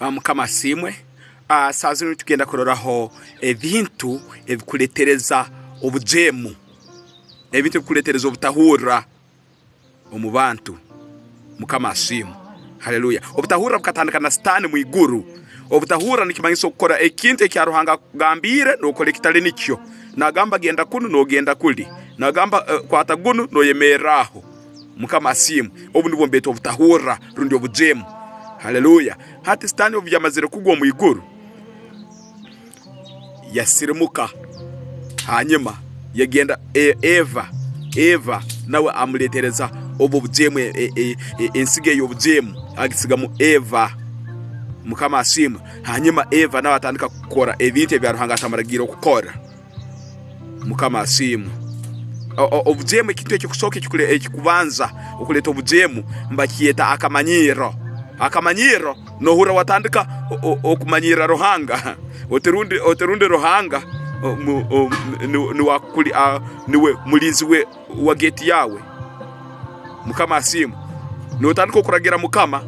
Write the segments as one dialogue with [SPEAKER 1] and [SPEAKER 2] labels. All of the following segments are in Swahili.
[SPEAKER 1] mukama simwe sazino tugenda kuroraho ebintu ebikuletereza obujemu, ebintu bikuletereza obutahurra omu bantu. Mukama simwe, haleluya. Obutahurra bukatandika na Satani mu iguru. Obutahurra nikimanyiso gukora ekintu ekyaruhanga kugambire nokole kitali nikyo. Nagamba genda kunu nogenda kuli, nagamba kwata gunu noyemeraho. Mukama simwe, obu nibwo mbeto obutahurra rundi obujemu. Haleluya. Hati Satani obu yamazire kugwa mu iguru, yasirimuka hanyuma yagenda Eva nawe amuletereza obu bujemu ensige y'obujemu agisigamu Eva. Mukama simwe, hanyuma Eva nawe atandika gukora ebintu ebyaruhanga atamaragira okukora. Mukama simwe, obujemu ekintu ekikusoka ekikubanza okuleta obujemu mbakiyeta akamanyiro. Akamanyiro nohura watandika okumanyira ruhanga oterundi ruhanga niwe mulinzi we wa geti yawe. Mukama simwe, notandika okuragira Mukama,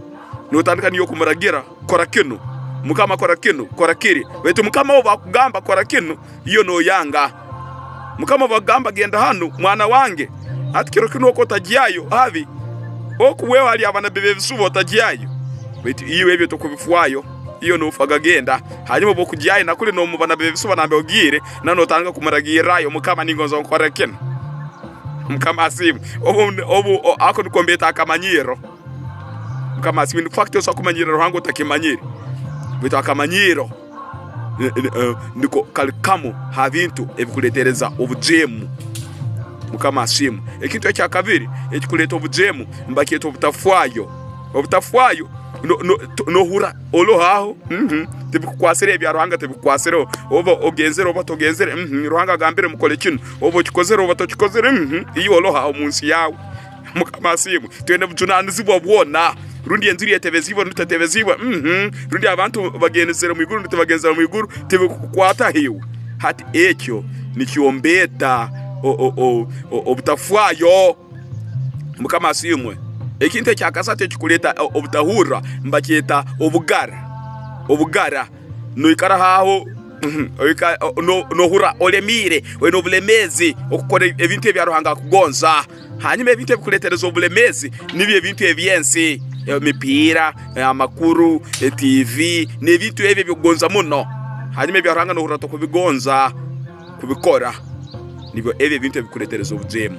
[SPEAKER 1] notandika niyo kumuragira kora kinu. Mukama kora kinu, kora kiri. Wetu Mukama oba kugamba kora kinu, iyo no yanga. Mukama bagamba genda hano mwana wange, atikiro kinu okotajiyayo havi okuwewe ali abana bebe bisubo otajiyayo. Wetu iyo ebyo tokubifuayo, iyo no ufaga genda hanyuma bokujiyayo nakuli no mubana bebe bisubo nambe ogire nano otanga kumuragirayo. Mukama ningonzo nkora kinu. Mukama simwe, obu ako nikombeta akamanyiro. Mukama simwe fakto so kumanyira ruhango takimanyiri. Wetu akamanyiro niko kalikamo habintu ebikuletereza obujemu. Mukama simwe, ekintu ekya kabiri ekikuleta obujemu mbakiyeta obutafwayo. Obutafwayo no hura olohaho tebikukwasire ebyaruhanga tebikukwasire oba ogenzere oba togenzere ruhanga gambire mukole kino oba kikozere oba tokikozere iyo olohaho munsi yawe. Mukama simwe, twende bujunanizibwa bwona rundi enziri yetebezibwa ntutatebezibwa rundi abantu bagenzere mu iguru ntibagenzera mu iguru tebikukwata hiwe. Hati ekyo nikiombeta obutafwayo. Mukama simwe, ekintu ekyakasatu ekikuleta obutahurra mbakiyeta obugara. Obugara noikara haho nohura olemire weno obulemezi okukora ebintu ebyaruhanga kugonza. Hanyuma ebintu ebikuletereza obulemezi nibyo ebintu ebyensi, emipira, amakuru, TV n'ebintu ebyo byogonza muno. Hanyuma ebyaruhanga nohura tokubigonza kubikora, nibyo ebyo ebintu ebikuletereza obujemu.